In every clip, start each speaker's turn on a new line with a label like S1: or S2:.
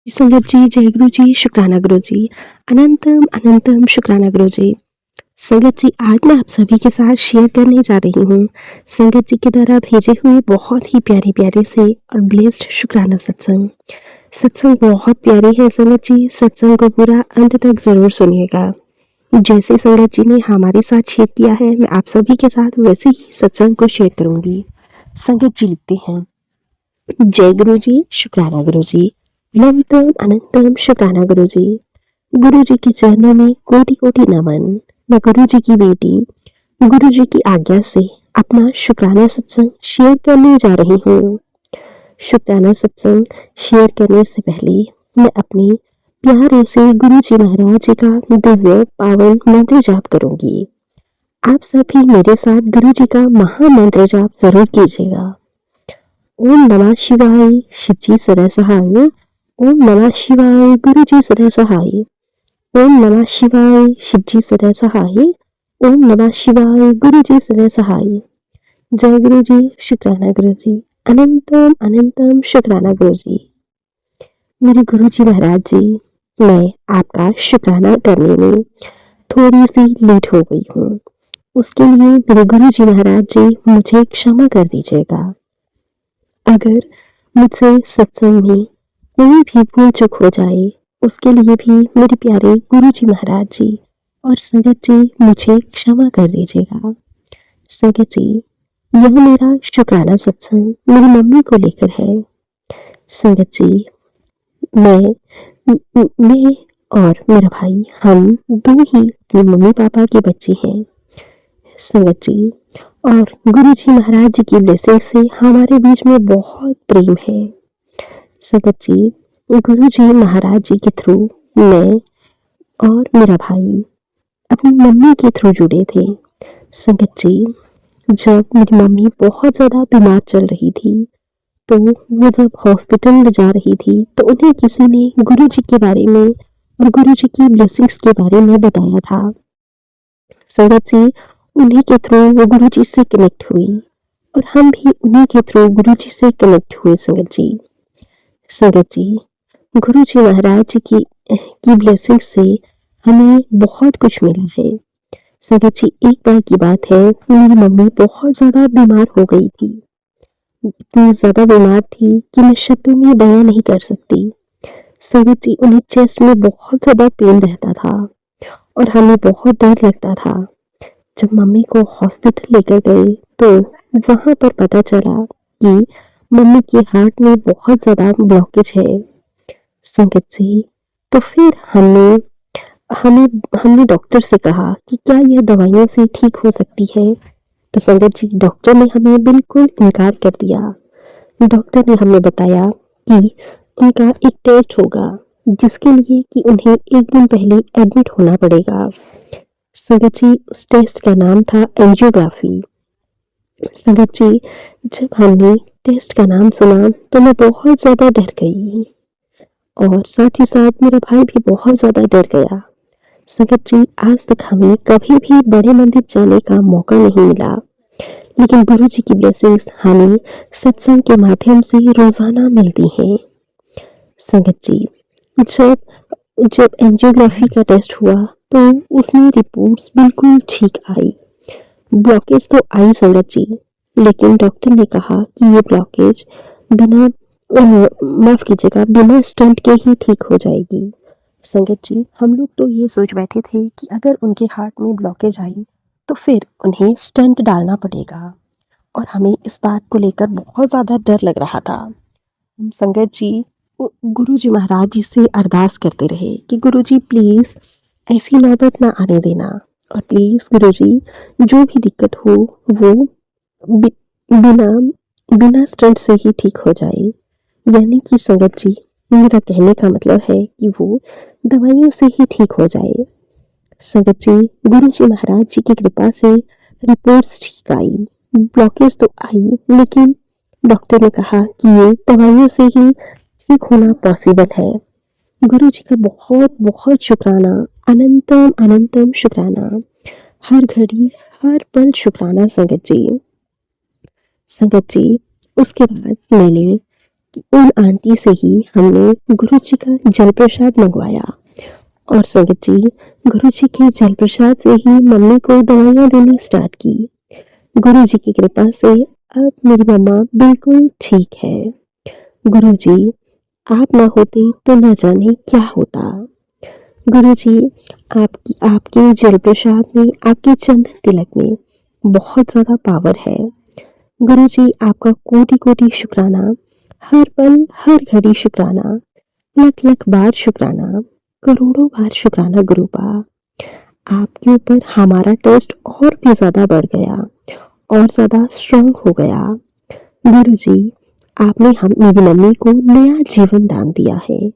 S1: संगत जी, जय गुरु जी, शुक्राना गुरु जी, अनंतम अनंतम शुक्राना गुरु जी। संगत जी, आज मैं आप सभी के साथ शेयर करने जा रही हूँ संगत जी के द्वारा भेजे हुए बहुत ही प्यारे प्यारे से और ब्लेस्ड शुक्राना सत्संग। सत्संग बहुत प्यारे हैं संगत जी, सत्संग को पूरा अंत तक जरूर सुनिएगा। जैसे संगत जी ने हमारे साथ शेयर किया है, मैं आप सभी के साथ वैसे ही सत्संग को शेयर करूंगी। संगत जी लिखते हैं, जय गुरु जी, शुक्राना गुरु जी, अनंतम अनंतम शुक्राना गुरु जी। गुरु जी के चरणों में कोटि कोटि नमन। मैं गुरु जी की बेटी गुरु जी की आज्ञा से अपना शुक्राना सत्संग शेयर करने जा रही हूँ। शुक्राना सत्संग शेयर करने से पहले मैं अपने प्यारे से गुरु जी महाराज जी का दिव्य पावन मंत्र जाप करूंगी। आप सभी मेरे साथ गुरु जी का महामंत्र जाप जरूर कीजिएगा। ओम नमः शिवाय, शिव जी सदा सहाय। ओम नमः शिवाय, गुरु जी सदा सहाय। ओम नमः शिवाय, शिव जी सदा सहाय। ओम नमः शिवाय, गुरु जी सदा सहाय। जय गुरु जी, शुक्राना गुरु जी, अनंतम अनंतम शुक्राना गुरु जी। मेरे गुरु जी महाराज जी, मैं आपका शुक्राना करने में थोड़ी सी लेट हो गई हूँ। उसके लिए मेरे गुरु जी महाराज जी मुझे क्षमा कर दीजिएगा। अगर मुझसे सत्संग में कोई भी भूल चूक हो जाए, उसके लिए भी मेरे प्यारे गुरु जी महाराज जी और संगत जी मुझे क्षमा कर दीजिएगा। संगत जी, यह मेरा शुक्राना सत्संग मेरी मम्मी को लेकर है। संगत जी, मैं और मेरा भाई, हम दो ही अपने मम्मी पापा के बच्चे हैं। संगत जी, और गुरु जी महाराज जी की ब्लेसिंग से हमारे बीच में बहुत प्रेम है। संगत जी, गुरु जी महाराज जी के थ्रू मैं और मेरा भाई अपनी मम्मी के थ्रू जुड़े थे। संगत जी, जब मेरी मम्मी बहुत ज़्यादा बीमार चल रही थी, तो वो जब हॉस्पिटल में जा रही थी, तो उन्हें किसी ने गुरु जी के बारे में और गुरु जी की ब्लेसिंग्स के बारे में बताया था। संगत जी, उन्हीं के थ्रू वो गुरु जी से कनेक्ट हुई और हम भी उन्हीं के थ्रू गुरु जी से कनेक्ट हुए। संगत जी, संगत जी, गुरु जी महाराज जी की ब्लेसिंग से हमें बहुत कुछ मिला है। संगत जी, एक बार की बात है, मेरी मम्मी बहुत ज़्यादा बीमार हो गई थी। इतनी ज़्यादा बीमार थी कि मैं शब्दों में बयां नहीं कर सकती। संगत जी, उन्हें चेस्ट में बहुत ज़्यादा पेन रहता था और हमें बहुत डर लगता था। जब मम्मी को हॉस्पिटल लेकर गए, तो वहां पर पता चला कि मम्मी के हार्ट में बहुत ज़्यादा ब्लॉकेज है। संगत जी, तो फिर हमने हमें हमने डॉक्टर से कहा कि क्या यह दवाइयों से ठीक हो सकती है। तो संगत जी, डॉक्टर ने हमें बिल्कुल इनकार कर दिया। डॉक्टर ने हमें बताया कि उनका एक टेस्ट होगा, जिसके लिए कि उन्हें एक दिन पहले एडमिट होना पड़ेगा। संगत जी, उस टेस्ट का नाम था एंजियोग्राफी। संगत जी, जब हमने टेस्ट का नाम सुना तो मैं बहुत ज़्यादा डर गई और साथ ही साथ मेरा भाई भी बहुत ज़्यादा डर गया। संगत जी, आज तक हमें कभी भी बड़े मंदिर जाने का मौका नहीं मिला, लेकिन गुरु जी की ब्लेसिंग्स हमें सत्संग के माध्यम से रोजाना मिलती हैं। संगत जी, जब जब एंजियोग्राफी का टेस्ट हुआ, तो उसमें रिपोर्ट्स बिल्कुल ठीक आई। ब्लॉकेज तो आई संगत जी, लेकिन डॉक्टर ने कहा कि ये ब्लॉकेज बिना माफ कीजिएगा, बिना स्टंट के ही ठीक हो जाएगी। संगत जी, हम लोग तो ये सोच बैठे थे कि अगर उनके हार्ट में ब्लॉकेज आई तो फिर उन्हें स्टंट डालना पड़ेगा और हमें इस बात को लेकर बहुत ज़्यादा डर लग रहा था। हम संगत जी गुरु जी महाराज जी से अरदास करते रहे कि गुरु जी प्लीज़ ऐसी नौबत ना आने देना और प्लीज़ गुरु जी, जो भी दिक्कत हो वो बिना बिना स्टंट से ही ठीक हो जाए। यानी कि संगत जी, मेरा कहने का मतलब है कि वो दवाइयों से ही ठीक हो जाए। संगत जी, गुरु जी महाराज जी की कृपा से रिपोर्ट्स ठीक आई, ब्लॉकेज तो आई, लेकिन डॉक्टर ने कहा कि ये दवाइयों से ही ठीक होना पॉसिबल है। गुरु जी का बहुत बहुत शुक्राना, अनंतम अनंतम शुक्राना, हर घड़ी हर पल शुक्राना। संगत जी, संगत जी, उसके बाद मैंने कि उन आंटी से ही हमने गुरु जी का जल प्रसाद मंगवाया। और संगत जी, गुरु जी के जल प्रसाद से ही मम्मी को दवाइयाँ देनी स्टार्ट की। गुरु जी की कृपा से अब मेरी मम्मा बिल्कुल ठीक है। गुरु जी, आप ना होते तो न जाने क्या होता। गुरु जी, आपके जल प्रसाद में, आपके चंदन तिलक में बहुत ज़्यादा पावर है। गुरु जी, आपका कोटि कोटि शुक्राना, हर पल हर घड़ी शुक्राना, लख लख बार शुक्राना, करोड़ों बार शुक्राना गुरुपा। आपके ऊपर हमारा ट्रस्ट और भी ज़्यादा बढ़ गया और ज़्यादा स्ट्रांग हो गया। गुरु जी, आपने हम मेरी मम्मी को नया जीवन दान दिया है,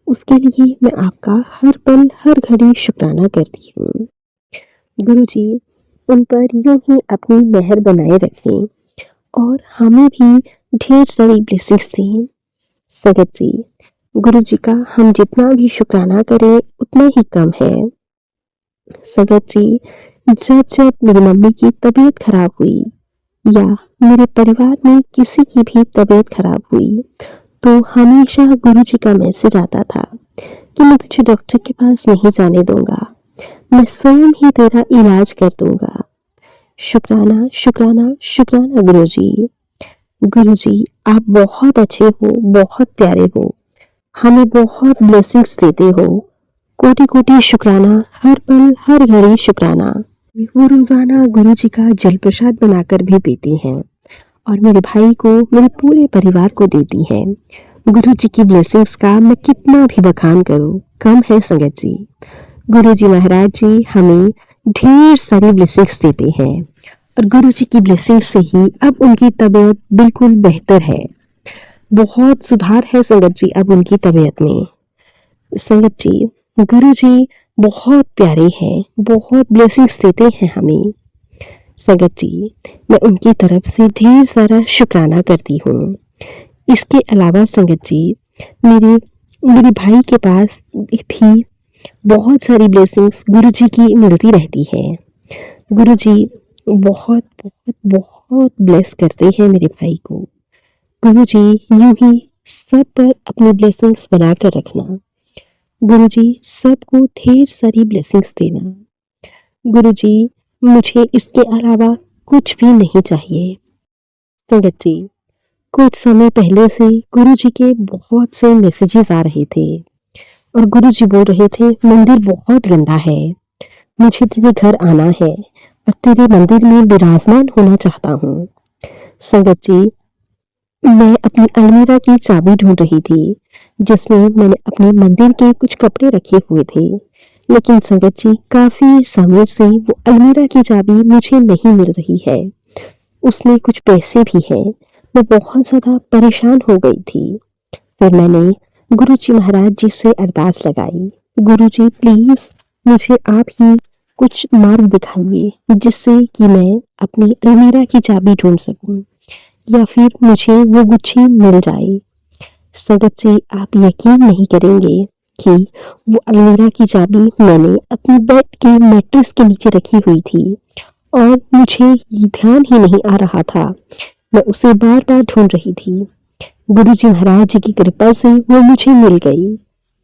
S1: उसके लिए मैं आपका हर पल हर घड़ी शुक्राना करती हूँ। गुरु जी, उन पर यूं ही अपनी मेहर बनाए रखें और हमें भी ढेर सारी ब्लेसिंग्स दें। संगत जी, गुरु जी का हम जितना भी शुक्राना करें उतना ही कम है। संगत जी, जब जब मेरी मम्मी की तबीयत खराब हुई या मेरे परिवार में किसी की भी तबीयत खराब हुई तो हमेशा गुरु जी का मैसेज आता था कि मैं तुझे डॉक्टर के पास नहीं जाने दूंगा, मैं स्वयं ही तेरा इलाज कर दूंगा। शुक्राना शुक्राना शुक्राना गुरु जी। गुरु जी, आप बहुत अच्छे हो, बहुत प्यारे हो, हमें बहुत ब्लेसिंग्स देते हो। कोटि कोटि शुक्राना, हर पल हर घड़ी शुक्राना। वो रोजाना गुरु जी का जल प्रसाद बनाकर भी पीती हैं और मेरे भाई को, मेरे पूरे परिवार को देती हैं। गुरु जी की ब्लेसिंग्स का मैं कितना भी बखान करूं कम है संगत जी। गुरु जी महाराज जी हमें ढेर सारी ब्लेसिंग्स देते हैं और गुरु जी की ब्लेसिंग्स से ही अब उनकी तबीयत बिल्कुल बेहतर है। बहुत सुधार है संगत जी अब उनकी तबीयत में। संगत जी, गुरु जी बहुत प्यारे हैं, बहुत ब्लेसिंग्स देते हैं हमें। संगत जी, मैं उनकी तरफ से ढेर सारा शुक्राना करती हूँ। इसके अलावा संगत जी, मेरे मेरे भाई के पास भी बहुत सारी ब्लेसिंग्स गुरु जी की मिलती रहती है। गुरु जी बहुत बहुत बहुत ब्लेस करते हैं मेरे भाई को। गुरु जी यूं ही सब पर अपनी ब्लेसिंग्स बना कर रखना। गुरु जी सबको ढेर सारी ब्लेसिंग्स देना। गुरु जी, मुझे इसके अलावा कुछ भी नहीं चाहिए। संगत जी, कुछ समय पहले से गुरु जी के बहुत से मैसेजेस आ रहे थे और गुरु जी बोल रहे थे मंदिर बहुत गंदा है, मुझे तेरे घर आना है और तेरे मंदिर में विराजमान होना चाहता हूँ। संगत जी, मैं अपनी अलमीरा की चाबी ढूंढ रही थी जिसमें मैंने अपने मंदिर के कुछ कपड़े रखे हुए थे, लेकिन संगत जी काफी समय से वो अलमीरा की चाबी मुझे नहीं मिल रही है। उसमें कुछ पैसे भी हैं। मैं बहुत ज्यादा परेशान हो गई थी। फिर मैंने गुरु जी महाराज जी से अरदास लगाई, गुरु जी प्लीज मुझे आप ही कुछ मार्ग दिखाइए जिससे कि मैं अपनी अलमीरा की चाबी ढूंढ सकूं या फिर मुझे वो गुच्छी मिल जाए। संगत जी, आप यकीन नहीं करेंगे कि वो अलमीरा की चाबी मैंने अपनी बेड के मैट्रेस के नीचे रखी हुई थी और मुझे ये ध्यान ही नहीं आ रहा था, मैं उसे बार बार ढूंढ रही थी। गुरु जी महाराज जी की कृपा से वो मुझे मिल गई।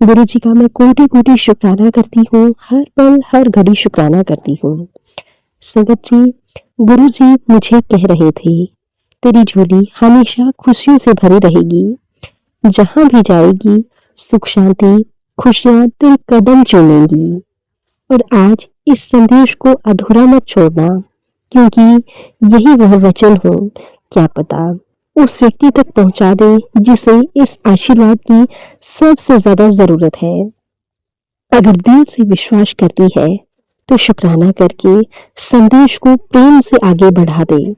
S1: गुरु जी का मैं कोटि कोटि शुक्राना करती हूँ, हर पल हर घड़ी शुक्राना करती हूँ। संगत जी, गुरु जी मुझे कह रहे थे तेरी झोली हमेशा खुशियों से भरी रहेगी, जहां भी जाएगी सुख शांति खुशियां तेरे कदम चूमेंगी। और आज इस संदेश को अधूरा मत छोड़ना, क्योंकि यही वह वचन हो, क्या पता उस व्यक्ति तक पहुंचा दे जिसे इस आशीर्वाद की सबसे ज्यादा जरूरत है। अगर दिल से विश्वास करती है तो शुक्राना करके संदेश को प्रेम से आगे बढ़ा दे।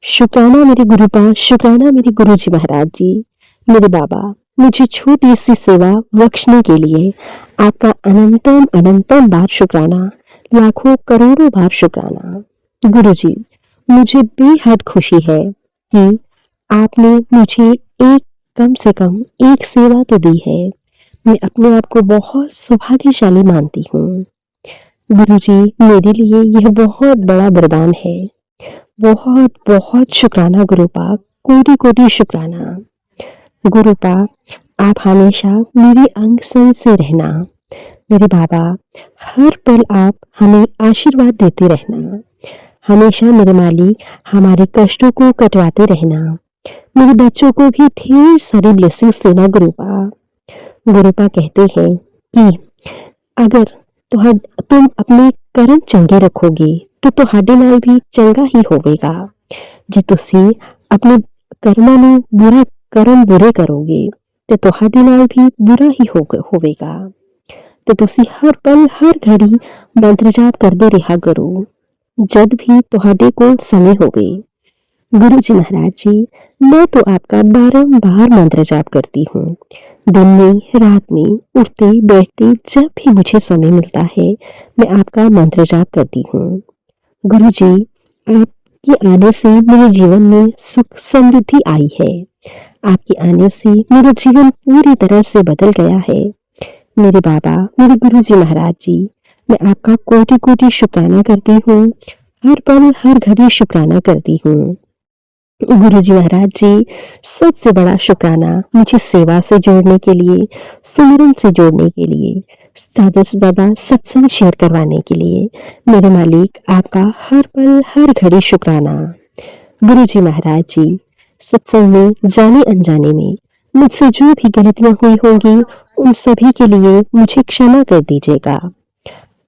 S1: शुक्राना मेरे गुरुपा, शुक्राना मेरे गुरु जी महाराज जी, मेरे बाबा, मुझे छोटी सी सेवा बख्शने के लिए आपका अनंतम अनंतम बार शुक्राना, लाखों करोड़ों बार शुक्राना। गुरु जी, मुझे बेहद खुशी है कि आपने मुझे एक कम से कम एक सेवा तो दी है। मैं अपने आप को बहुत सौभाग्यशाली मानती हूँ। गुरु जी, मेरे लिए यह बहुत बड़ा वरदान है। बहुत बहुत शुक्राना गुरुपा, कोटि कोटि शुक्राना। गुरुपा, आप हमेशा मेरे अंग संग से रहना। मेरे बाबा, हर पल आप हमें आशीर्वाद देते रहना। हमेशा मेरे मालिक हमारे कष्टों को कटवाते रहना। मेरे बच्चों को भी ढेर सारी ब्लेसिंग्स देना गुरुपा। गुरुपा कहते हैं कि अगर तुम अपने कर्म चंगे रखोगे तो ਤੁਹਾਡੇ ਨਾਲ भी चंगा ही होवेगा। ਜੇ ਤੁਸੀਂ ਆਪਣੇ ਕਰਮਾਂ ਨੂੰ बुरा कर्म बुरे करोगे तो ਤੁਹਾਡੇ ਨਾਲ भी बुरा ही होवेगा। तो ਤੁਸੀਂ हर पल हर घड़ी मंत्र जाप करते रहा करो जब भी ਤੁਹਾਡੇ ਕੋਲ समय होवे। गुरु जी महाराज जी, मैं तो आपका बारंबार मंत्र जाप करती हूँ। दिन में, रात में, उठते बैठते जब भी मुझे समय मिलता है मैं आपका मंत्र जाप करती हूँ। गुरु जी, आपके आने से मेरे जीवन में सुख समृद्धि आई है। आपके आने से मेरा जीवन पूरी तरह से बदल गया है। मेरे बाबा, मेरे गुरु जी महाराज जी, मैं आपका कोटि कोटि शुक्राना करती हूँ। हर पल हर घड़ी शुक्राना करती हूँ। गुरु जी महाराज जी, सबसे बड़ा शुक्राना मुझे सेवा से जोड़ने के लिए, सुमिरन से जोड़ने के लिए, ज़्यादा से ज़्यादा सत्संग शेयर करवाने के लिए। मेरे मालिक, आपका हर पल हर घड़ी शुक्राना। गुरु जी महाराज जी, सत्संग में जाने अनजाने में मुझसे जो भी गलतियां हुई होंगी उन सभी के लिए मुझे क्षमा कर दीजिएगा।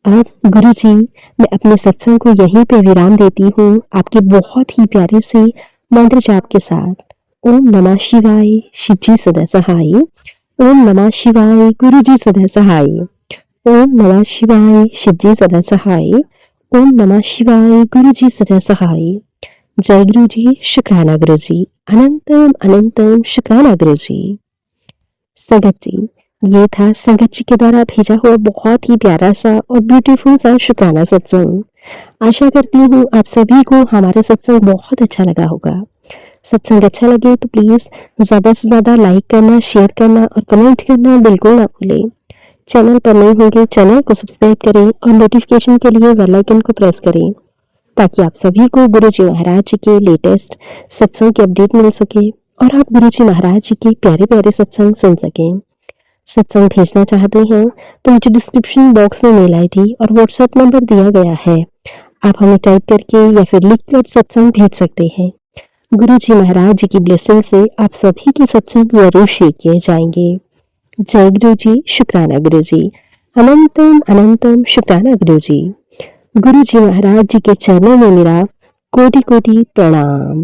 S1: अब गुरु जी, मैं अपने सत्संग को यहीं पे विराम देती हूँ आपके बहुत ही प्यारे से मंत्र जाप के साथ। ओम नमः शिवाय, शिव जी सदा सहाय। ओम नमः शिवाय, गुरु जी सदा सहाय। ओम नमः शिवाय, शिव जी सदा सहाय। ओम नमः शिवाय, गुरु जी सदा सहाय। जय गुरु जी, शुक्राना गुरु जी, अनंतम अनंतम शुक्राना गुरु जी। संगत जी, ये था संगत जी के द्वारा भेजा हुआ बहुत ही प्यारा सा और ब्यूटीफुल सा शुक्राना सत्संग। आशा करती हूँ आप सभी को हमारा सत्संग बहुत अच्छा लगा होगा। सत्संग अच्छा लगे तो प्लीज ज्यादा से ज्यादा लाइक करना, शेयर करना और कमेंट करना बिल्कुल ना भूलें। चैनल पर नए होंगे चैनल को सब्सक्राइब करें और नोटिफिकेशन के लिए बेल आइकन को प्रेस करें ताकि आप सभी को गुरु जी महाराज जी के लेटेस्ट सत्संग की अपडेट मिल सके और आप गुरु जी महाराज जी के प्यारे प्यारे सत्संग सुन सकें। सत्संग भेजना चाहते हैं तो मुझे डिस्क्रिप्शन बॉक्स में मेल आईडी और व्हाट्सएप नंबर दिया गया है। आप हमें टाइप करके या फिर लिख कर सत्संग भेज सकते हैं। गुरु जी महाराज जी की ब्लेसिंग से आप सभी के सत्संग जरूर शेयर किए जाएंगे। जय गुरु जी, शुक्राना गुरु जी, अनंतम अनंतम शुक्राना गुरु जी। गुरु जी महाराज जी के चरणों में मेरा कोटि कोटि प्रणाम।